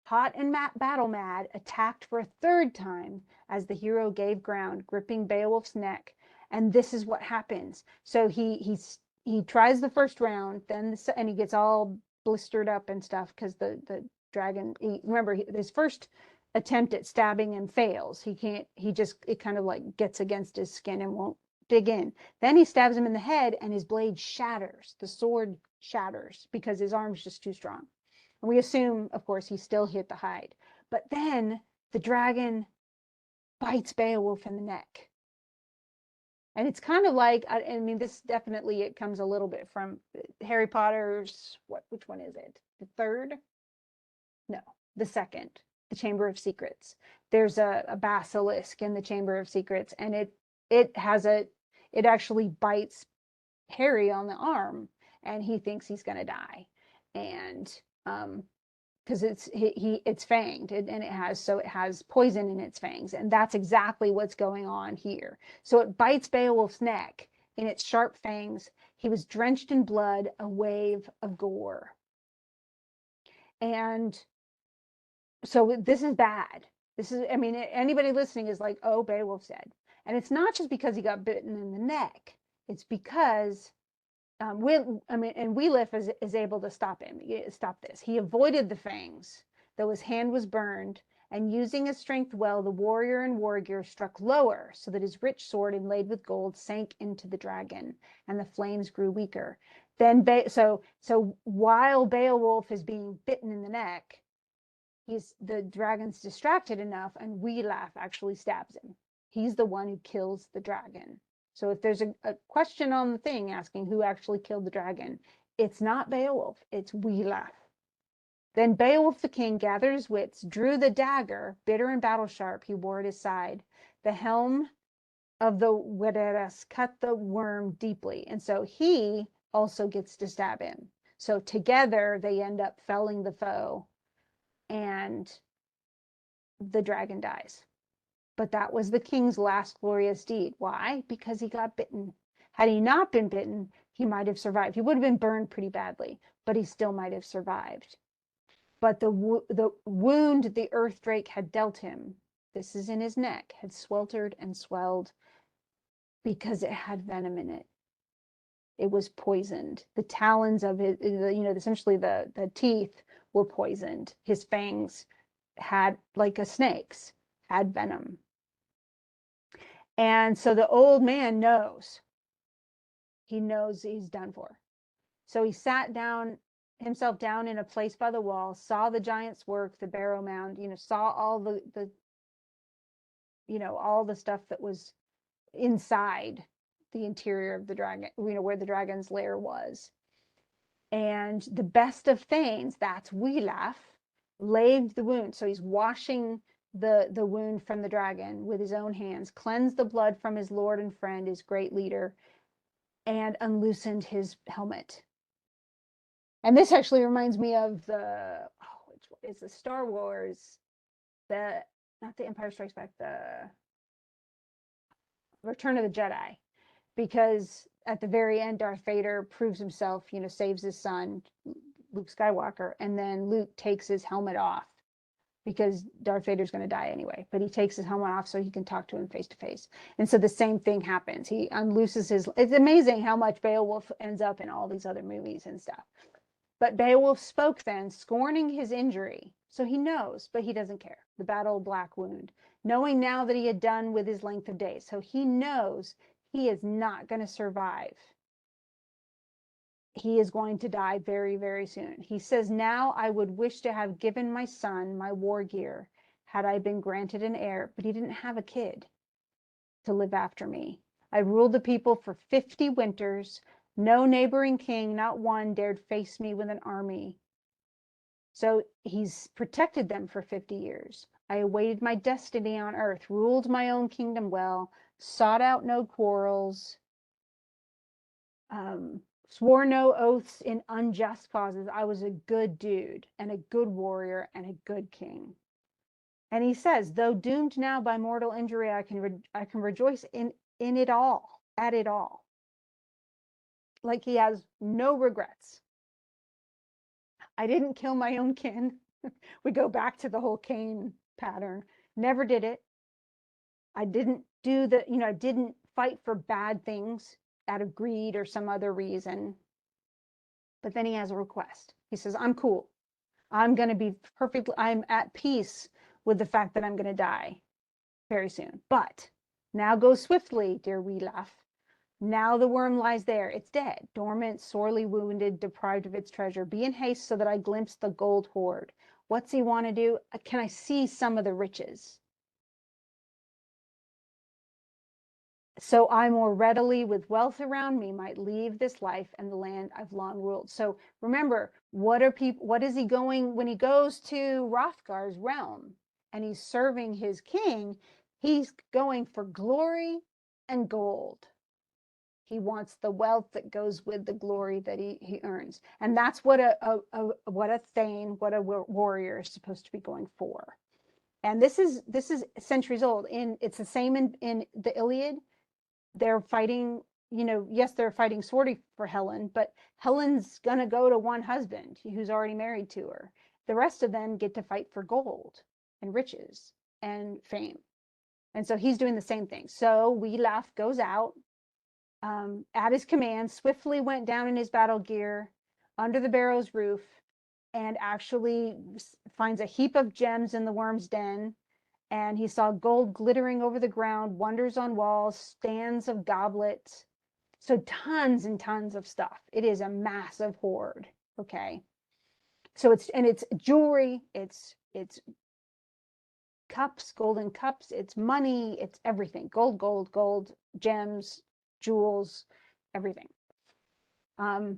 hot and battle mad, attacked for a third time as the hero gave ground, gripping Beowulf's neck. And this is what happens. So he tries the first round, then and he gets all blistered up and stuff because the dragon. Remember, his first attempt at stabbing and fails. It kind of like gets against his skin and won't dig in. Then he stabs him in the head, and his blade shatters. The sword shatters because his arm's just too strong. And we assume, of course, he still hit the hide. But then the dragon bites Beowulf in the neck. And it's kind of like, I mean, this definitely, it comes a little bit from Harry Potter's, which one is it? The third? No, the second, the Chamber of Secrets. There's a basilisk in the Chamber of Secrets, and it actually bites Harry on the arm, and he thinks he's going to die. And because it's fanged, and it has poison in its fangs, and that's exactly what's going on here. So it bites Beowulf's neck in its sharp fangs. He was drenched in blood, a wave of gore. And so this is bad. I mean, anybody listening is like, oh, Beowulf's dead. And it's not just because he got bitten in the neck. It's because Beowulf is able to stop this. He avoided the fangs, though his hand was burned, and using his strength well, the warrior in war gear struck lower, so that his rich sword inlaid with gold sank into the dragon, and the flames grew weaker. Then, so while Beowulf is being bitten in the neck, the dragon's distracted enough, and Beowulf actually stabs him. He's the one who kills the dragon. So if there's a question on the thing asking who actually killed the dragon, it's not Beowulf, it's Beowulf. Then Beowulf the king gathered his wits, drew the dagger, bitter and battle sharp, he wore at his side. The helm of the Wederus cut the worm deeply, and so he also gets to stab him. So together they end up felling the foe, and the dragon dies. But that was the king's last glorious deed. Why? Because he got bitten. Had he not been bitten, he might have survived. He would have been burned pretty badly, but he still might have survived. But the wound the earth drake had dealt him, this is in his neck, had sweltered and swelled because it had venom in it. It was poisoned. The talons of his, essentially the teeth were poisoned. His fangs had, like a snake's, had venom. And so the old man knows. He knows he's done for. So he sat himself down in a place by the wall, saw the giant's work, the barrow mound, saw all the all the stuff that was inside the interior of the dragon, where the dragon's lair was. And the best of Thanes, that's Beowulf, laved the wound. So he's washing the wound from the dragon with his own hands, cleansed the blood from his lord and friend, his great leader, and unloosened his helmet. And this actually reminds me of the Star Wars not the Empire Strikes Back, the Return of the Jedi, because at the very end, Darth Vader proves himself, saves his son, Luke Skywalker, and then Luke takes his helmet off because Darth Vader's going to die anyway, but he takes his helmet off so he can talk to him face to face. And so the same thing happens. He unlooses it's amazing how much Beowulf ends up in all these other movies and stuff. But Beowulf spoke then, scorning his injury. So he knows, but he doesn't care. The battle black wound, knowing now that he had done with his length of days. So he knows he is not going to survive. He is going to die very, very soon. He says, now I would wish to have given my son my war gear had I been granted an heir, but he didn't have a kid to live after me. I ruled the people for 50 winters. No neighboring king, not one, dared face me with an army. So he's protected them for 50 years. I awaited my destiny on earth, ruled my own kingdom well, sought out no quarrels, swore no oaths in unjust causes. I was a good dude and a good warrior and a good king. And he says, though doomed now by mortal injury, I can rejoice in it all, at it all. Like he has no regrets. I didn't kill my own kin. We go back to the whole Cain pattern. Never did it. I didn't do I didn't fight for bad things out of greed or some other reason. But then he has a request. He says, I'm cool. I'm going to be I'm at peace with the fact that I'm going to die very soon. But now go swiftly, dear Beowulf. Now the worm lies there. It's dead, dormant, sorely wounded, deprived of its treasure. Be in haste so that I glimpse the gold hoard. What's he want to do? Can I see some of the riches? So I more readily, with wealth around me, might leave this life and the land I've long ruled. So remember, what is he going, when he goes to Hrothgar's realm and he's serving his king, he's going for glory and gold. He wants the wealth that goes with the glory that he earns. And that's what a thane, what a warrior is supposed to be going for. And this is centuries old. It's the same in the Iliad. They're fighting, yes, they're fighting sorely for Helen, but Helen's going to go to one husband who's already married to her. The rest of them get to fight for gold and riches and fame. And so he's doing the same thing. So Beowulf goes out at his command, swiftly went down in his battle gear under the barrow's roof and actually finds a heap of gems in the worm's den. And he saw gold glittering over the ground, wonders on walls, stands of goblets. So tons and tons of stuff. It is a massive hoard. Okay. So it's jewelry, it's cups, golden cups, it's money, it's everything. Gold, gems, jewels, everything. And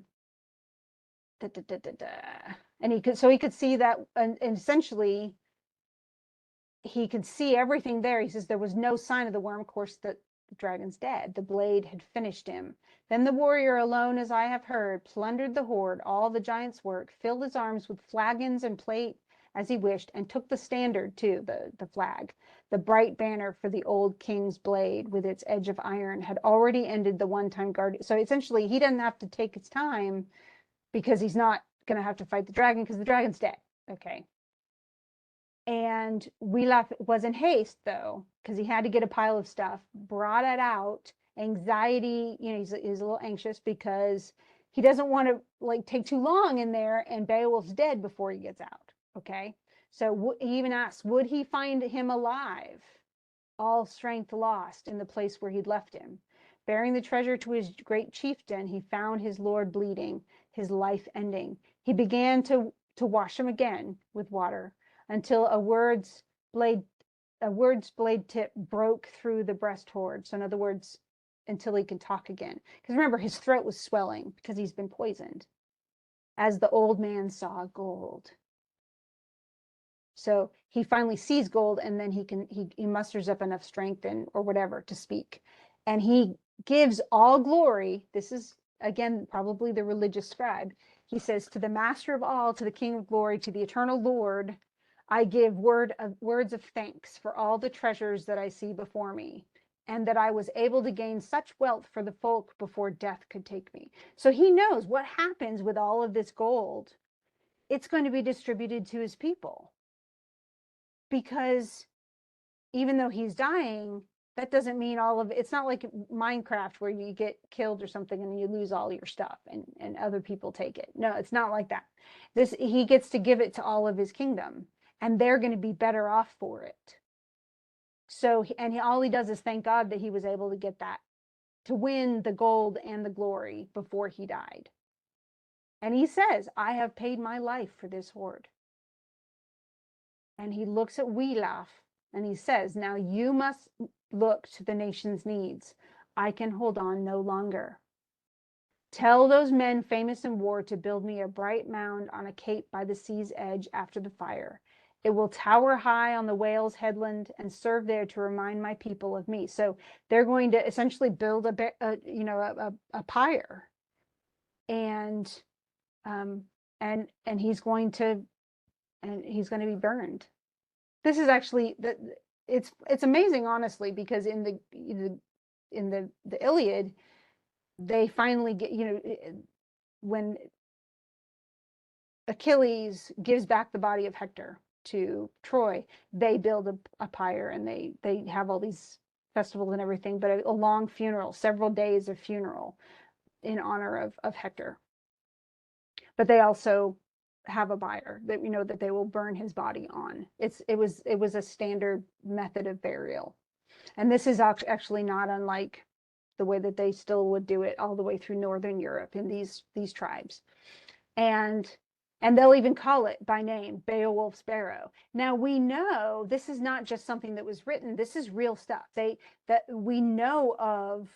he could see that, and essentially he could see everything there. He says there was no sign of the worm. Of course, the dragon's dead. The blade had finished him. Then the warrior alone, as I have heard, plundered the hoard, all the giant's work, filled his arms with flagons and plate as he wished, and took the standard too, the flag. The bright banner for the old king's blade with its edge of iron had already ended the one-time guard. So essentially he doesn't have to take his time because he's not going to have to fight the dragon because the dragon's dead. Okay. And Beowulf was in haste though, because he had to get a pile of stuff, brought it out, anxiety, he's a little anxious because he doesn't want to take too long in there and Beowulf's dead before he gets out. Okay. So he even asks, would he find him alive? All strength lost in the place where he'd left him. Bearing the treasure to his great chieftain, he found his lord bleeding, his life ending. He began to wash him again with water, until a word's blade tip broke through the breast hoard. So in other words, until he could talk again. Because remember, his throat was swelling because he's been poisoned. As the old man saw gold. So he finally sees gold, and then he musters up enough strength or whatever to speak. And he gives all glory. This is, again, probably the religious scribe. He says, to the master of all, to the king of glory, to the eternal Lord, I give words of thanks for all the treasures that I see before me, and that I was able to gain such wealth for the folk before death could take me. So he knows what happens with all of this gold. It's going to be distributed to his people, because even though he's dying, that doesn't mean all of it. It's not like Minecraft where you get killed or something and you lose all your stuff and other people take it. No, it's not like that. He gets to give it to all of his kingdom, and they're going to be better off for it. So, all he does is thank God that he was able to get that, to win the gold and the glory before he died. And he says, I have paid my life for this hoard. And he looks at Wiglaf and he says, now you must look to the nation's needs. I can hold on no longer. Tell those men famous in war to build me a bright mound on a cape by the sea's edge after the fire. It will tower high on the whale's headland and serve there to remind my people of me. So they're going to essentially build a pyre, and he's going to be burned. This is actually it's amazing, honestly, because in the Iliad, they finally get, when Achilles gives back the body of Hector to Troy, they build a pyre, and they have all these festivals and everything, but a long funeral, several days of funeral in honor of Hector. But they also have a pyre that that they will burn his body on. It was a standard method of burial, and this is actually not unlike the way that they still would do it all the way through Northern Europe in these tribes. And they'll even call it by name, Beowulf's Barrow. Now we know this is not just something that was written. This is real stuff. That we know of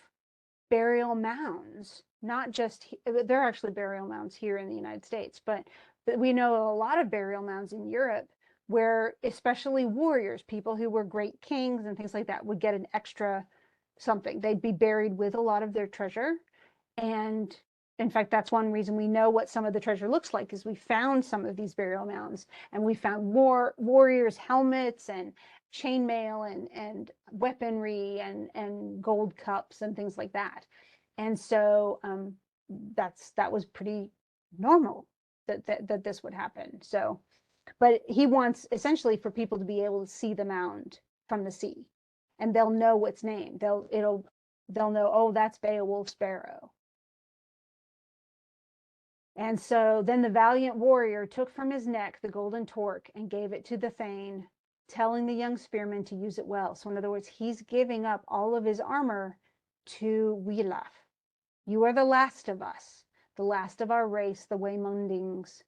burial mounds, not just, there are actually burial mounds here in the United States, but we know a lot of burial mounds in Europe where especially warriors, people who were great kings and things like that, would get an extra something. They'd be buried with a lot of their treasure. And in fact, that's one reason we know what some of the treasure looks like, is we found some of these burial mounds, and we found warriors' helmets and chainmail and weaponry and gold cups and things like that. And so that was pretty normal that this would happen. So, but he wants essentially for people to be able to see the mound from the sea, and they'll know what's named. They'll know, oh, that's Beowulf's Barrow. And so then the valiant warrior took from his neck the golden torque and gave it to the thane, telling the young spearman to use it well. So in other words, he's giving up all of his armor to Wiglaf. You are the last of us, the last of our race, the Waymundings.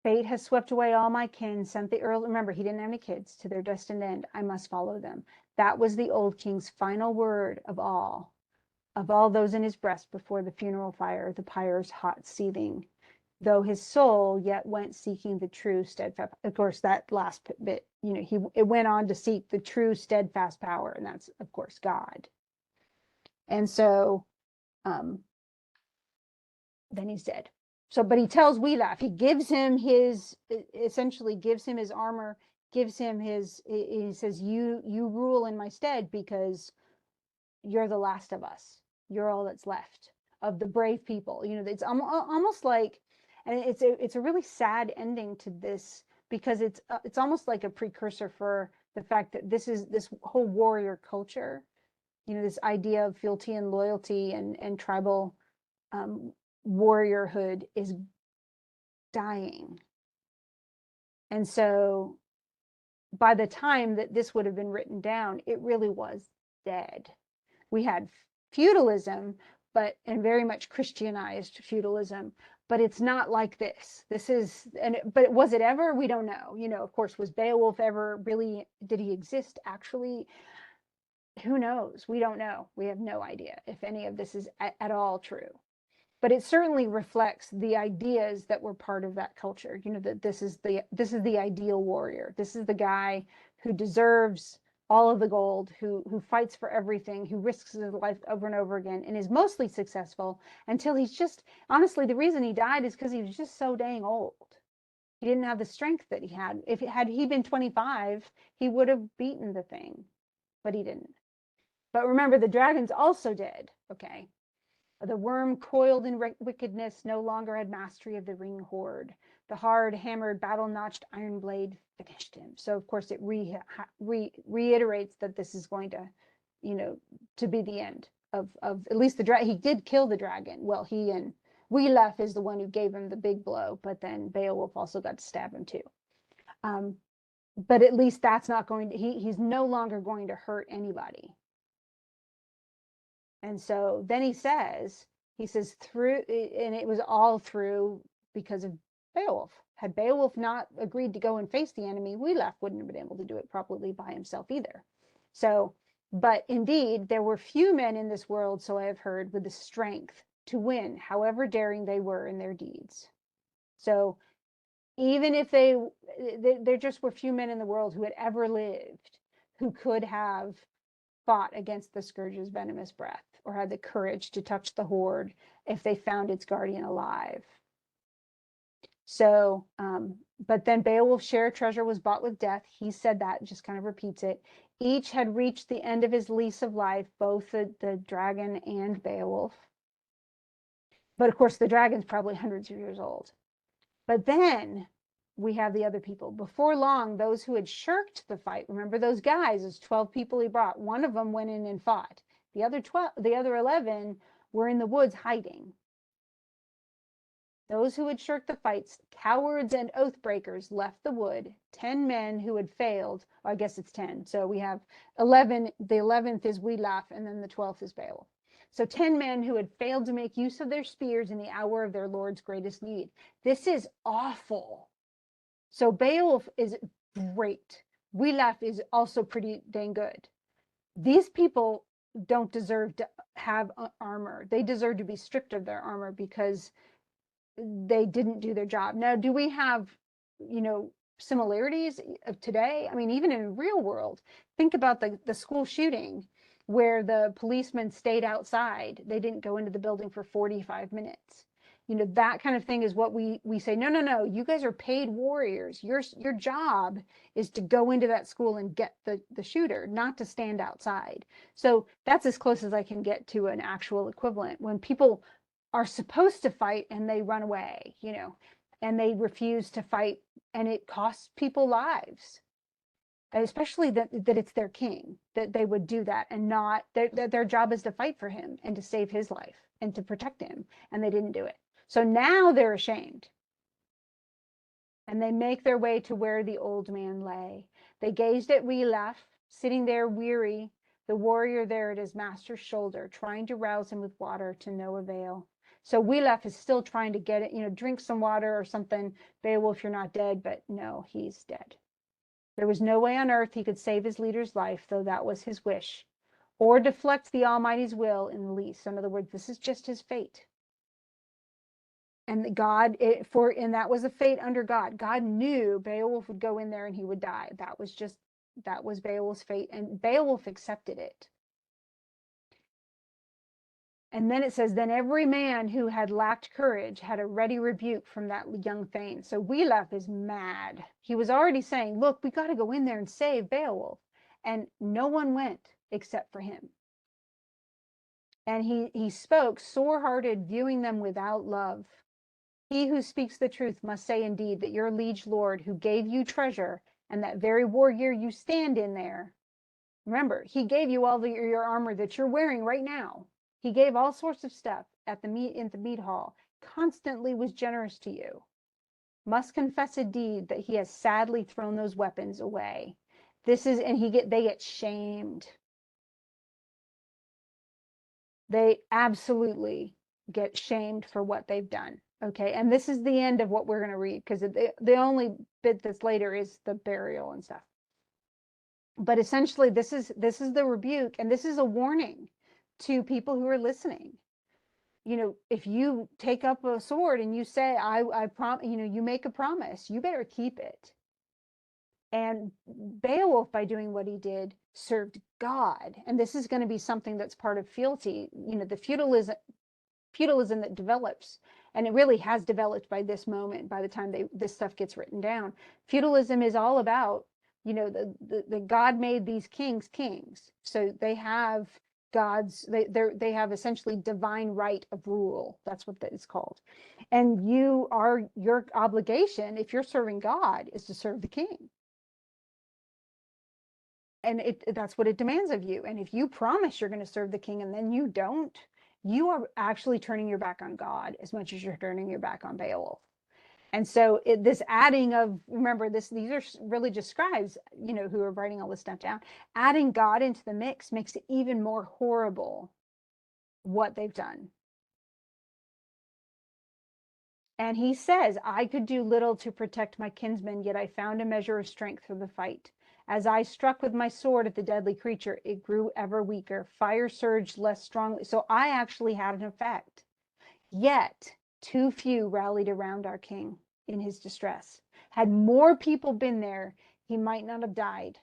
Fate has swept away all my kin, sent the earl, remember, he didn't have any kids, to their destined end. I must follow them. That was the old king's final word of all those in his breast before the funeral fire, the pyre's hot seething, though his soul yet went seeking the true steadfast. Of course, that last bit, it went on to seek the true steadfast power, and that's, of course, God. And so then he's dead. So, but he tells Wiglaf, he gives him essentially gives him his armor, gives him he says, you rule in my stead because you're the last of us. You're all that's left of the brave people. It's almost like, and it's a really sad ending to this, because it's almost like a precursor for the fact that this whole warrior culture, this idea of fealty and loyalty and tribal warriorhood is dying. And so by the time that this would have been written down, it really was dead. We had feudalism, and very much Christianized feudalism, but it's not like this. But was it ever? We don't know. Of course, was Beowulf ever really, did he exist actually? Who knows? We don't know. We have no idea if any of this is at all true. But it certainly reflects the ideas that were part of that culture. That this is the ideal warrior. This is the guy who deserves all of the gold, who fights for everything, who risks his life over and over again, and is mostly successful until he's just, honestly, the reason he died is because he was just so dang old. He didn't have the strength that he had. If had he been 25, he would have beaten the thing, but he didn't. But remember, the dragons also did. Okay. The worm, coiled in wickedness, no longer had mastery of the ring horde. The hard, hammered, battle-notched iron blade finished him. So, of course, it reiterates that this is going to, to be the end of at least the dragon. He did kill the dragon. Well, he and Beowulf is the one who gave him the big blow, but then Beowulf also got to stab him too. But at least that's not going to, he's no longer going to hurt anybody. And so then he says through, and it was all through because of Beowulf. Had Beowulf not agreed to go and face the enemy, Beowulf wouldn't have been able to do it properly by himself either. So, but indeed, there were few men in this world, so I have heard, with the strength to win, however daring they were in their deeds. So even if there just were few men in the world who had ever lived who could have fought against the scourge's venomous breath, or had the courage to touch the horde if they found its guardian alive. So, but then Beowulf's share of treasure was bought with death. He said that, just kind of repeats it. Each had reached the end of his lease of life, both the dragon and Beowulf. But of course, the dragon's probably hundreds of years old. But then we have the other people. Before long, those who had shirked the fight, remember those guys, those 12 people he brought, one of them went in and fought. The other 11 were in the woods hiding. Those who had shirked the fights, cowards and oath breakers, left the wood. 10 men who had failed, I guess it's 10. So we have 11, the 11th is Beowulf, and then the 12th is Beowulf. So 10 men who had failed to make use of their spears in the hour of their Lord's greatest need. This is awful. So Beowulf is great. Beowulf is also pretty dang good. These people don't deserve to have armor. They deserve to be stripped of their armor because they didn't do their job. Now, do we have, similarities of today? I mean, even in real world, think about the school shooting where the policemen stayed outside. They didn't go into the building for 45 minutes. That kind of thing is what we say, no, you guys are paid warriors. Your job is to go into that school and get the shooter, not to stand outside. So that's as close as I can get to an actual equivalent. When people are supposed to fight and they run away, and they refuse to fight, and it costs people lives, especially that it's their king, that they would do that, and not their job is to fight for him and to save his life and to protect him, and they didn't do it. So now they're ashamed, and they make their way to where the old man lay. They gazed at Beowulf, sitting there weary, the warrior there at his master's shoulder, trying to rouse him with water to no avail. So Beowulf is still trying to get it, drink some water or something. Beowulf, you're not dead, but no, he's dead. There was no way on earth he could save his leader's life, though that was his wish, or deflect the Almighty's will in the least. In other words, this is just his fate. And God, and that was a fate under God. God knew Beowulf would go in there and he would die. That was Beowulf's fate, and Beowulf accepted it. And then it says, then every man who had lacked courage had a ready rebuke from that young thane. So Beowulf is mad. He was already saying, look, we got to go in there and save Beowulf. And no one went except for him. And he spoke sore-hearted, viewing them without love. He who speaks the truth must say indeed that your liege lord who gave you treasure and that very war gear you stand in there. Remember, he gave you all your armor that you're wearing right now. He gave all sorts of stuff in the mead hall, constantly was generous to you. Must confess indeed that he has sadly thrown those weapons away. They get shamed. They absolutely get shamed for what they've done. Okay, and this is the end of what we're going to read, because the only bit that's later is the burial and stuff. But essentially, this is the rebuke, and this is a warning to people who are listening. If you take up a sword and you say, I promise, you make a promise, you better keep it. And Beowulf, by doing what he did, served God. And this is going to be something that's part of fealty. The feudalism, feudalism that develops, and it really has developed by this moment, by the time this stuff gets written down. Feudalism is all about, the God made these kings kings. So they have gods, they have essentially divine right of rule. That's what that is called. And your obligation, if you're serving God, is to serve the king. And that's what it demands of you. And if you promise you're going to serve the king and then you don't, you are actually turning your back on God as much as you're turning your back on Beowulf. And so this adding of, remember, these are religious scribes, who are writing all this stuff down. Adding God into the mix makes it even more horrible what they've done. And he says, I could do little to protect my kinsmen, yet I found a measure of strength for the fight. As I struck with my sword at the deadly creature, it grew ever weaker. Fire surged less strongly. So I actually had an effect. Yet too few rallied around our king in his distress. Had more people been there, he might not have died.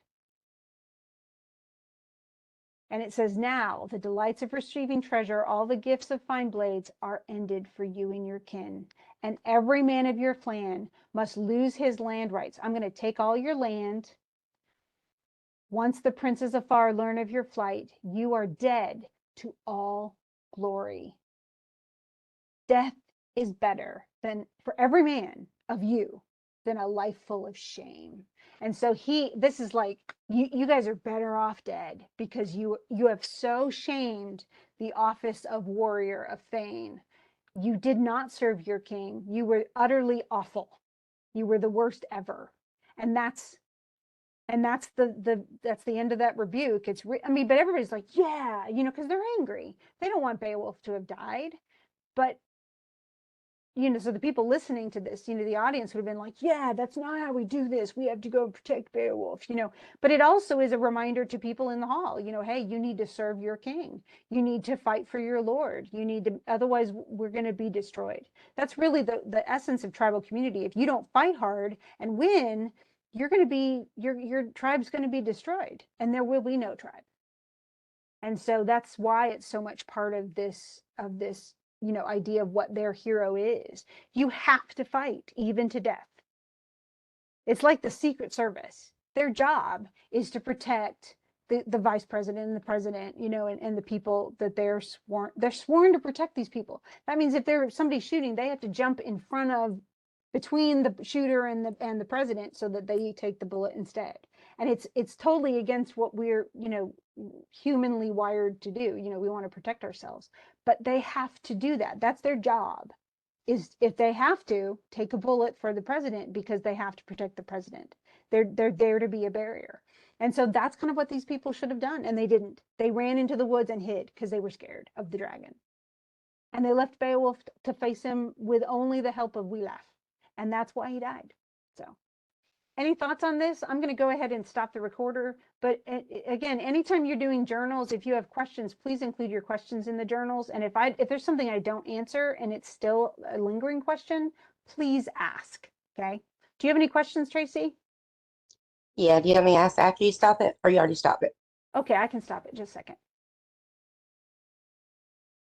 And it says, now the delights of receiving treasure, all the gifts of fine blades are ended for you and your kin. And every man of your clan must lose his land rights. I'm going to take all your land. Once the princes afar learn of your flight, you are dead to all glory. Death is better than for every man of you than a life full of shame. And so this is like, you guys are better off dead, because you have so shamed the office of warrior, of thane. You did not serve your king. You were utterly awful. You were the worst ever. And that's the end of that rebuke. But everybody's like, yeah, because they're angry. They don't want Beowulf to have died. But so the people listening to this, the audience would have been like, yeah, that's not how we do this. We have to go protect Beowulf, But it also is a reminder to people in the hall, hey, you need to serve your king. You need to fight for your lord. You need to, otherwise we're going to be destroyed. That's really the essence of tribal community. If you don't fight hard and win, you're going to be, your tribe's going to be destroyed, and there will be no tribe. And so that's why it's so much part of this idea of what their hero is. You have to fight, even to death. It's like the Secret Service. Their job is to protect the vice president and the president, and the people that they're sworn to protect these people. That means if there's somebody shooting, they have to jump in front of, between the shooter and the president, so that they take the bullet instead. And it's totally against what we're, humanly wired to do. We want to protect ourselves, but they have to do that. That's their job, is if they have to take a bullet for the president, because they have to protect the president. They're there to be a barrier. And so that's kind of what these people should have done, and they didn't. They ran into the woods and hid because they were scared of the dragon. And they left Beowulf to face him with only the help of Beowulf. And that's why he died. So any thoughts on this? I'm going to go ahead and stop the recorder. But again, anytime you're doing journals, if you have questions, please include your questions in the journals. And if there's something I don't answer and it's still a lingering question, please ask. Okay. Do you have any questions, Tracy? Yeah, do you want me to ask after you stop it, or you already stop it? Okay, I can stop it. Just a second.